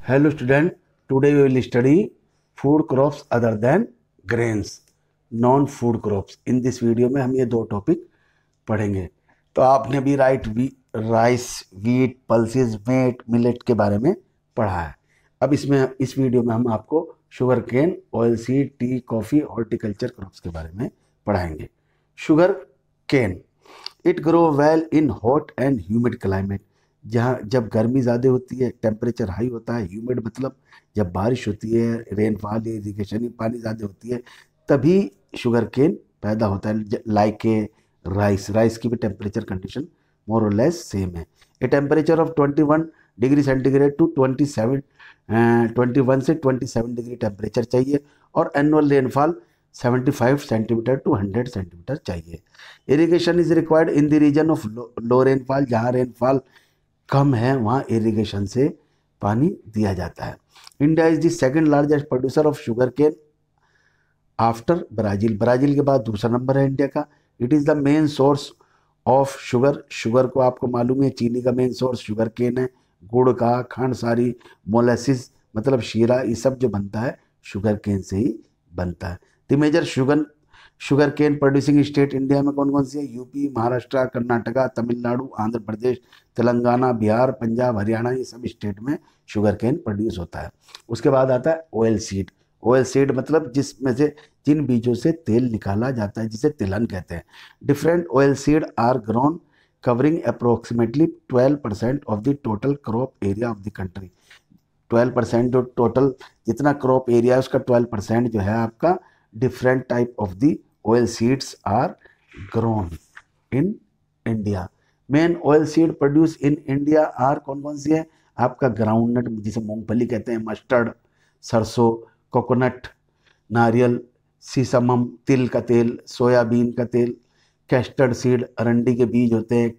Hello student, today we will study food crops other than grains, non-food crops. In this video में हम ये दो topic पढ़ेंगे। तो आपने भी राइस, वीट, पल्सेस, मेट, मिलेट के बारे में पढ़ा है। अब इस वीडियो में हम आपको sugarcane, oilseed, tea, coffee, horticulture crops के बारे में पढ़ाएंगे। Sugarcane, it grow well in hot and humid climate. जहाँ जब गर्मी ज़्यादा होती है, टेम्परेचर हाई होता है, ह्यूमिड मतलब जब बारिश होती है, रेनफॉल या इरिगेशन पानी ज़्यादा होती है, तभी शुगर केन पैदा होता है। लाइक ए राइस की भी टेम्परेचर कंडीशन मोर और लेस सेम है। A temperature of 21 degree centigrade to 21 से 27 डिग्री टेम्परेचर चाहिए और annual rainfall 75 centimetre to 100 centimetre चाहिए। Irrigation is required in the region of low rainfall. जहाँ रेनफॉल कम है वहाँ इरिगेशन से पानी दिया जाता है। India is the second largest producer of sugar cane after Brazil. Brazil के बाद दूसरा नंबर है इंडिया का। It is the main source of sugar को आपको मालूम है, चीनी का मेन सोर्स शुगर केन है। गुड़ का, खांडसारी, मोलेसिस मतलब शीरा, ये सब जो बनता है शुगर केन से ही बनता है। The major sugarcane producing state India में कौन कौन सी है? यूपी, महाराष्ट्र, कर्नाटका, तमिलनाडु, आंध्र प्रदेश, तेलंगाना, बिहार, पंजाब, हरियाणा, ये सब स्टेट में शुगर केन प्रोड्यूस होता है। उसके बाद आता है ऑयल सीड। ऑयल सीड मतलब जिसमें से जिन बीजों से तेल निकाला जाता है, जिसे तिलहन कहते हैं। Different oil seed are grown covering approximately 12% of the total crop area of the country. 12% जो टोटल जितना क्रॉप एरिया है उसका 12% जो है आपका different type of the oil seeds are grown in India. Main oil seed produce in India are कौन कौन सी है? आपका ग्राउंडनट जिसे मूंगफली कहते हैं, मस्टर्ड, सरसों, कोकोनट, नारियल, सीसमम तिल का तेल, सोयाबीन का तेल, कैस्टर्ड सीड अरंडी के बीज होते हैं,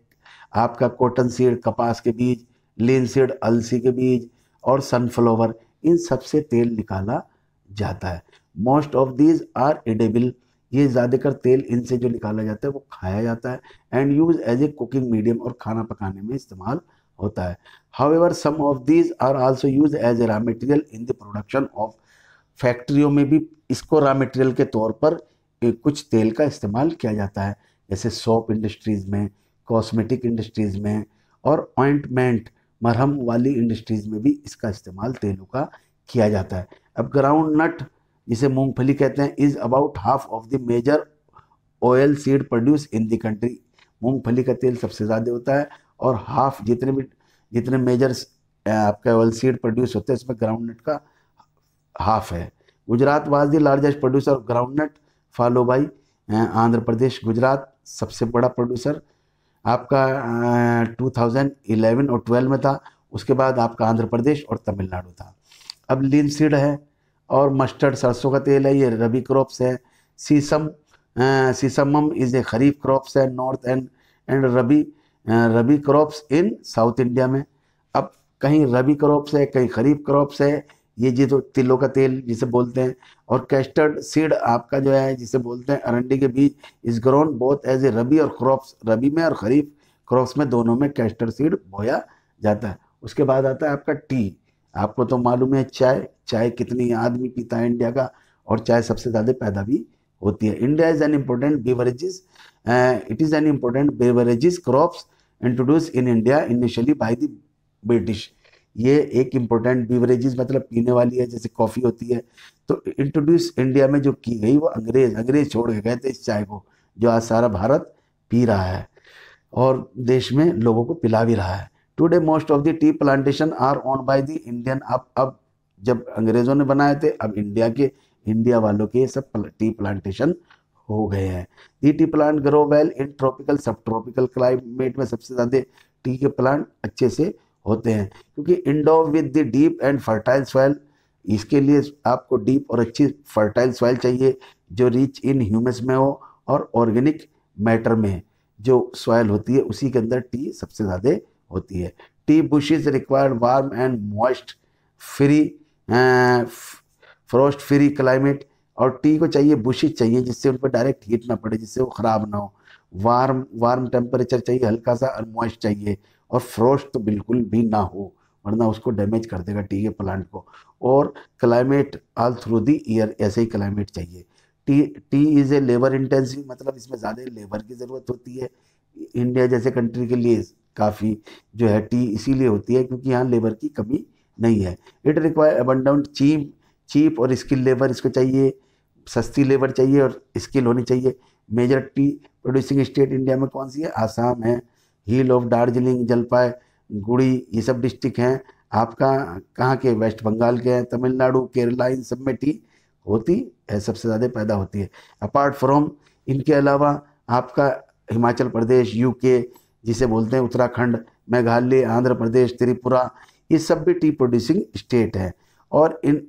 आपका कॉटन सीड कपास के बीज, लिन सीड अलसी के बीज और सनफ्लावर, इन सब से तेल निकाला जाता है। Most of these are edible. ये ज़्यादातर तेल इनसे जो निकाला जाता है वो खाया जाता है and use as a cooking medium और खाना पकाने में इस्तेमाल होता है। However some of these are also use as a raw material in the production of. फैक्ट्रियों में भी इसको रॉ मटेरियल के तौर पर कुछ तेल का इस्तेमाल किया जाता है, जैसे सोप इंडस्ट्रीज़ में, कॉस्मेटिक इंडस्ट्रीज़ में और ऑइंटमेंट मरहम वाली इंडस्ट्रीज़ में भी इसका इस्तेमाल तेलों का किया जाता है। अब ग्राउंड नट जिसे मूंगफली कहते हैं is about half of the major oil seed produce in the country. मूंगफली का तेल सबसे ज़्यादा होता है और हाफ जितने मेजर आपका ऑयल सीड प्रोड्यूस होते हैं उसमें ग्राउंड नट का हाफ है। Gujarat was the largest producer of ground nut followed by Andhra Pradesh. Gujarat सबसे बड़ा प्रोड्यूसर आपका 2011 और 12 में था। उसके बाद आपका आंध्र प्रदेश और तमिलनाडु था। अब लिन सीड है और मस्टर्ड सरसों का तेल है, ये रबी क्रॉप्स है। सीसमम इज ए खरीफ क्रॉप्स है north and rabi crops in south India में। अब कहीं रबी क्रॉप्स है, कहीं खरीफ क्रॉप्स है, ये जो तिलों का तेल जिसे बोलते हैं। और कैस्टर्ड सीड आपका जो है जिसे बोलते हैं अरंडी के बीज, इस ग्रोन बोथ एज ए रबी और क्रॉप्स, रबी में और खरीफ क्रॉप्स में दोनों में कैस्टर्ड सीड बोया जाता है। उसके बाद आता है आपका टी। आपको तो मालूम है चाय कितनी आदमी पीता है इंडिया का, और चाय सबसे ज़्यादा पैदा भी होती है। India is an important beverages, it is an important beverages crops introduce in India initially by the British. ये एक इम्पोर्टेंट बेवरेजेस मतलब पीने वाली है, जैसे कॉफ़ी होती है, तो इंट्रोड्यूस इंडिया में जो की गई वो अंग्रेज छोड़ के गए थे इस चाय को, जो आज सारा भारत पी रहा है और देश में लोगों को पिला भी रहा है। Today most of the tea plantation are owned by the Indian. अब जब अंग्रेज़ों ने बनाए थे, अब इंडिया वालों के सब टी प्लांटेशन हो गए हैं। The tea plant grow well in tropical sub tropical climate में सबसे ज़्यादा टी के प्लांट अच्छे से होते हैं, क्योंकि Indo with the deep and fertile soil. इसके लिए आपको डीप और अच्छी फर्टाइल सॉइल चाहिए जो रिच इन ह्यूमस में हो और ऑर्गेनिक मैटर में जो सॉइल होती है उसी के अंदर टी सबसे ज़्यादा होती है। T bushes required warm and moist frost free climate. और टी को चाहिए बुशेस चाहिए जिससे उन पर डायरेक्ट हीट ना पड़े, जिससे वो ख़राब ना हो। वार्म टेम्परेचर चाहिए हल्का सा, और मॉइस्ट चाहिए, और फ्रोस्ट तो बिल्कुल भी ना हो, वरना उसको डैमेज कर देगा टी के प्लांट को। और climate all through the year, ऐसे ही क्लाइमेट चाहिए। T is a labour intensive, मतलब इसमें ज़्यादा लेबर की ज़रूरत होती है। इंडिया जैसे कंट्री के लिए काफ़ी जो है टी इसीलिए होती है क्योंकि यहाँ लेबर की कमी नहीं है। इट रिक्वायर अबंडेंट चीप और स्किल लेबर, इसको चाहिए, सस्ती लेबर चाहिए और स्किल होनी चाहिए। Major tea producing state India में कौन सी है? आसाम है, हिल ऑफ दार्जिलिंग, जलपाईगुड़ी, ये सब डिस्ट्रिक्ट हैं। आपका कहाँ के? वेस्ट बंगाल के हैं, तमिलनाडु, केरला, इन सब में टी होती है, सबसे ज़्यादा पैदा होती है। अपार्ट फ्रॉम इनके अलावा आपका हिमाचल प्रदेश, यूके जिसे बोलते हैं, उत्तराखंड, मेघालय, आंध्र प्रदेश, त्रिपुरा, ये सब भी टी प्रोड्यूसिंग स्टेट है। और इन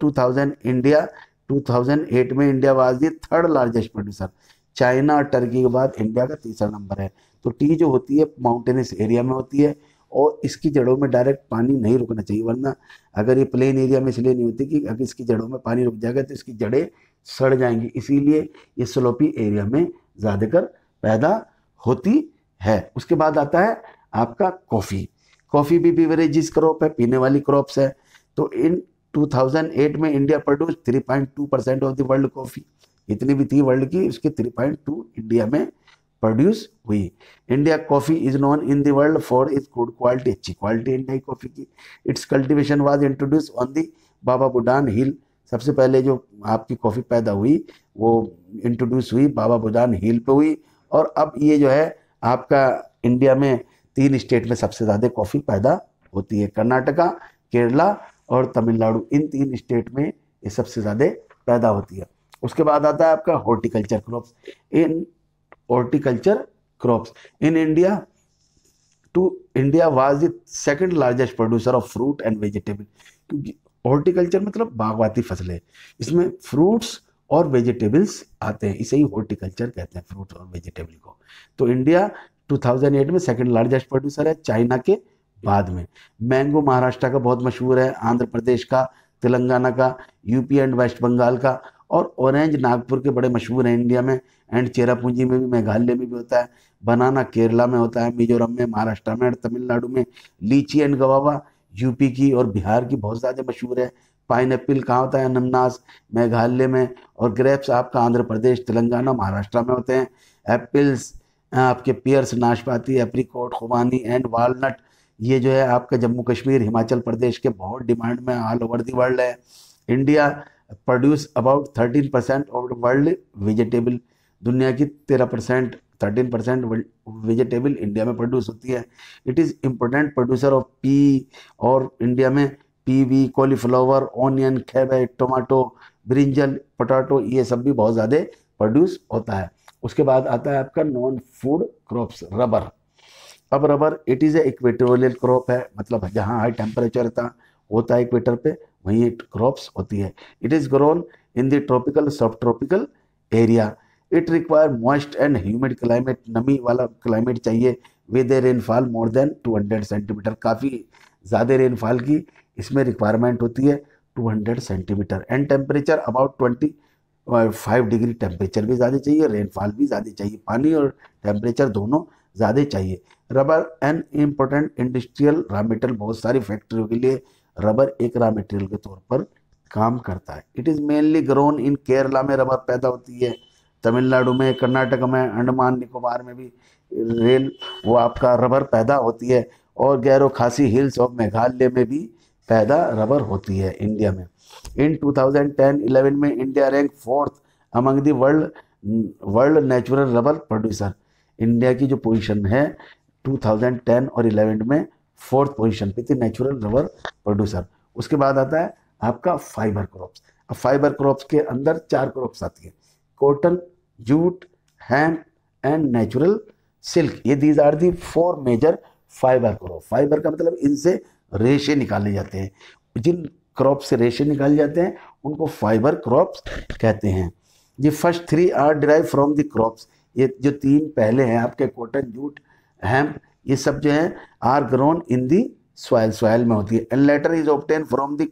2008 में India was the third largest producer. China और टर्की के बाद इंडिया का तीसरा नंबर है। तो टी जो होती है माउंटेनस एरिया में होती है और इसकी जड़ों में डायरेक्ट पानी नहीं रुकना चाहिए, वरना अगर ये प्लेन एरिया में इसलिए नहीं होती कि अगर इसकी जड़ों में पानी रुक जाएगा तो इसकी जड़ें सड़ जाएंगी, इसीलिए ये स्लोपी एरिया में ज़्यादातर पैदा होती है। उसके बाद आता है आपका कॉफ़ी। कॉफ़ी भी बिवरेजेस क्रॉप है, पीने वाली क्रॉप्स है। तो इन 2008 में India produce 3.2% of the world coffee, इतनी भी थी वर्ल्ड की, उसके 3.2 इंडिया में प्रोड्यूस हुई। India coffee is known in the world for its good quality, अच्छी क्वालिटी इंडिया की कॉफ़ी की। Its cultivation was introduce on the Baba Budan hill, सबसे पहले जो आपकी कॉफ़ी पैदा हुई वो इंट्रोड्यूस हुई बाबा बुडान हिल पे हुई। और अब ये जो है आपका इंडिया में 3 स्टेट में सबसे ज़्यादा कॉफ़ी पैदा होती है, कर्नाटका, केरला और तमिलनाडु, इन 3 स्टेट में ये सबसे ज़्यादा पैदा होती है। उसके बाद आता है आपका horticulture crops. In horticulture crops in India was the second largest producer of fruit and vegetable, क्योंकि हॉर्टिकल्चर मतलब बागवाती फसलें, इसमें फ्रूट्स और वेजिटेबल्स आते हैं, इसे ही हॉर्टिकल्चर कहते हैं, फ्रूट और वेजिटेबल को। तो इंडिया 2008 में सेकंड लार्जेस्ट प्रोड्यूसर है चाइना के बाद में। मैंगो महाराष्ट्र का बहुत मशहूर है, आंध्र प्रदेश का, तेलंगाना का, यूपी एंड वेस्ट बंगाल का, और ऑरेंज नागपुर के बड़े मशहूर हैं इंडिया में, एंड चेरापूंजी में भी, मेघालय में भी होता है। बनाना केरला में होता है, मिजोरम में, महाराष्ट्र में, तमिलनाडु में। लीची एंड गवावा यूपी की और बिहार की बहुत ज़्यादा मशहूर है। पाइनएप्पल कहाँ होता है? अनन्नास मेघालय में। और ग्रेप्स आपका आंध्र प्रदेश, तेलंगाना, महाराष्ट्र में होते हैं। एप्पल्स आपके पियर्स, नाशपाती, एप्रिकॉट, खुबानी एंड वालनट, ये जो है आपका जम्मू कश्मीर, हिमाचल प्रदेश के बहुत डिमांड में ऑल ओवर दी वर्ल्ड है। India produce about 13% of world vegetable, दुनिया की 13% वेजिटेबल इंडिया में प्रोड्यूस होती है। It is important producer of P, और इंडिया में PV, cauliflower, onion, cabbage, tomato, brinjal, potato, ये सब भी बहुत ज़्यादा प्रोड्यूस होता है। उसके बाद आता है आपका नॉन फूड क्रॉप्स, रबर। अब rubber it is A equatorial crop है, मतलब जहाँ हाई टेम्परेचर होता है इक्वेटर पे, वहीं क्रॉप्स होती है। It is grown in the tropical, sub tropical area. It require moist and humid climate, नमी वाला क्लाइमेट चाहिए। With a rainfall more than 200 centimetre, काफ़ी ज़्यादा रेनफॉल की इसमें रिक्वायरमेंट होती है, 200 centimetre. And temperature about 25 degree, temperature भी ज़्यादा चाहिए, रेनफॉल भी ज़्यादा चाहिए, पानी और टेम्परेचर दोनों ज़्यादा चाहिए। Rubber an important industrial raw material, बहुत सारी फैक्ट्रियों के लिए रबर एक रॉ मटेरियल के तौर पर काम करता है। It is mainly grown in Kerala में रबर पैदा होती है, तमिलनाडु में, कर्नाटक में, अंडमान निकोबार में भी वो आपका रबर पैदा होती है, और गैरो खासी हिल्स ऑफ मेघालय में भी पैदा रबर होती है इंडिया में। इन 2010-11 में India rank 4th among the world natural rubber producer. India की जो पोजीशन है 2010 और 11 में 4th पोजीशन पे थी नेचुरल रबर प्रोड्यूसर। उसके बाद आता है आपका फाइबर क्रॉप्स। अब फाइबर क्रॉप्स के अंदर 4 क्रॉप्स आती है, cotton, jute, hemp and natural silk. ये these are the 4 major fibre crop. Fibre का मतलब इनसे रेशे निकाले जाते हैं, जिन क्रॉप से रेशे निकाले जाते हैं उनको फाइबर क्रॉप्स कहते हैं। ये first 3 are derive from the crops, ये जो 3 पहले हैं आपके कॉटन, जूट, हेम्प, ये सब जो है are grown in the soil, soil में होती है। And latter is obtain from the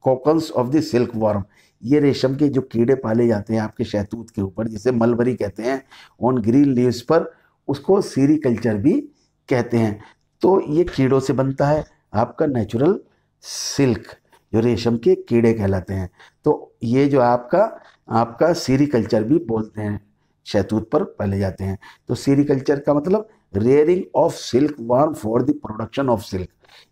cocoons of the silk worm. ये रेशम के जो कीड़े पाले जाते हैं आपके शहतूत के ऊपर, जिसे मलबरी कहते हैं, ऑन ग्रीन लीव्स पर, उसको सीरीकल्चर भी कहते हैं। तो ये कीड़ों से बनता है, आपका नेचुरल सिल्क, जो रेशम के कीड़े कहलाते हैं। तो ये जो आपका सीरीकल्चर भी बोलते हैं, शहतूत पर पाले जाते हैं। तो सीरीकल्चर का मतलब rearing of silk worm for the production of silk,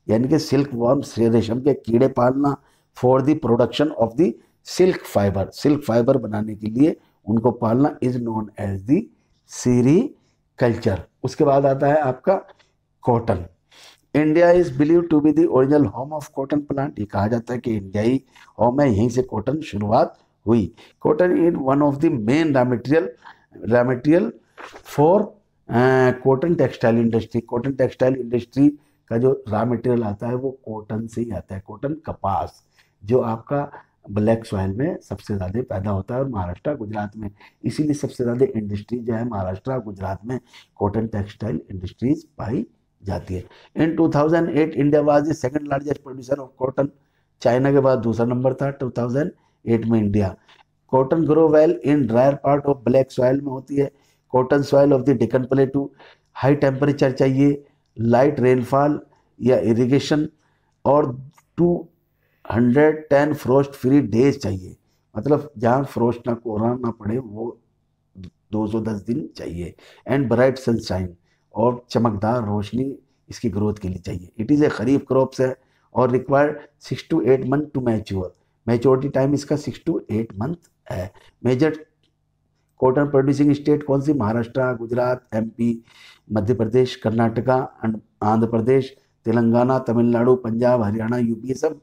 यानी कि सिल्क वर्म रेशम के कीड़े पालना for the production of the silk fibre, silk fibre बनाने के लिए उनको पालना is known as the sericulture. उसके बाद आता है आपका cotton. India is believe to be the original home of cotton plant. ये कहा जाता है कि इंडिया ही होम है, यहीं से कॉटन शुरुआत हुई। Cotton is one of the main raw material for cotton textile industry. Cotton textile industry का जो रॉ मटेरियल आता है वो कॉटन से ही आता है, कॉटन कपास, जो आपका ब्लैक सॉइल में सबसे ज़्यादा पैदा होता है और महाराष्ट्र गुजरात में। इसीलिए सबसे ज़्यादा इंडस्ट्री जो है महाराष्ट्र गुजरात में कॉटन टेक्सटाइल इंडस्ट्रीज पाई जाती है। इन 2008 India was the second largest producer of cotton. China के बाद दूसरा नंबर था 2008 में India. Cotton grow well in dryer part of black soil में होती है। Cotton soil of the Deccan प्लेटू, high temperature चाहिए, लाइट रेनफॉल या इरिगेशन, और 210 फ्रोस्ट फ्री डेज चाहिए, मतलब जहाँ फ्रोस्ट ना कोहरा ना पड़े वो 210 दिन चाहिए। एंड ब्राइट सनशाइन, और चमकदार रोशनी इसकी ग्रोथ के लिए चाहिए। It is a kharif crops है और required 6 to 8 month to mature. Maturity time इसका 6 to 8 मंथ है। मेजर कॉटन प्रोड्यूसिंग स्टेट कौन सी? महाराष्ट्र, गुजरात, एमपी, मध्य प्रदेश, कर्नाटका, आंध्र प्रदेश, तेलंगाना, तमिलनाडु, पंजाब, हरियाणा, यूपी, ये सब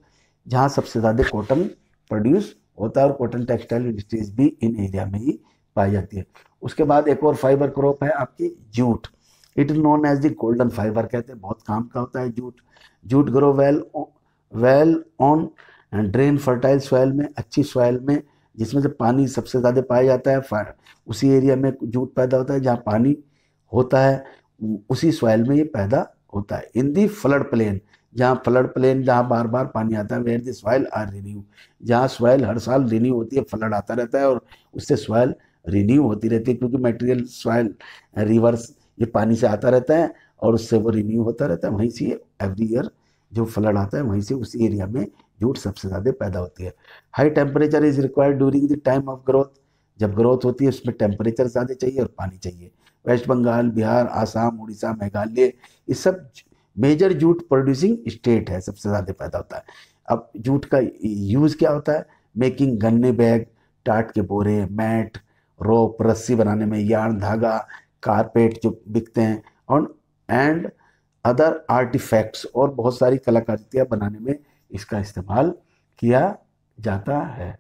जहाँ सबसे ज़्यादा कॉटन प्रोड्यूस होता है और कॉटन टेक्सटाइल इंडस्ट्रीज भी इन एरिया में ही पाई जाती है। उसके बाद एक और फाइबर क्रॉप है आपकी jute. It is known as the golden fibre, कहते हैं बहुत काम का होता है jute. Jute grow well on drain fertile soil में, अच्छी सॉइल में जिसमें से पानी सबसे ज़्यादा पाया जाता है, उसी एरिया में जूट पैदा होता है जहाँ पानी होता है, उसी सॉइल में ये पैदा होता है। इन दी फ्लड प्लेन, जहाँ बार बार पानी आता है, where the soil are renew, जहाँ सॉइल हर साल रिन्यू होती है, फ्लड आता रहता है और उससे सॉइल रिन्यू होती रहती है, क्योंकि मटेरियल सॉइल रिवर्स ये पानी से आता रहता है और उससे वो रिन्यू होता रहता है। वहीं से एवरी ईयर जो फ्लड आता है वहीं से उसी एरिया में जूट सबसे ज़्यादा पैदा होती है। High temperature is required during the time of growth, जब ग्रोथ होती है उसमें टेम्परेचर ज़्यादा चाहिए और पानी चाहिए। वेस्ट बंगाल, बिहार, आसाम, उड़ीसा, मेघालय, ये सब मेजर जूट प्रोड्यूसिंग स्टेट है, सबसे ज़्यादा पैदा होता है। अब जूट का यूज़ क्या होता है? मेकिंग गन्ने बैग, टाट के बोरे, मैट, रोप, रस्सी बनाने में, यार्न, धागा, कारपेट जो बिकते हैं, और एंड अदर आर्टिफैक्ट्स, और बहुत सारी कलाकृतियाँ बनाने में इसका इस्तेमाल किया जाता है।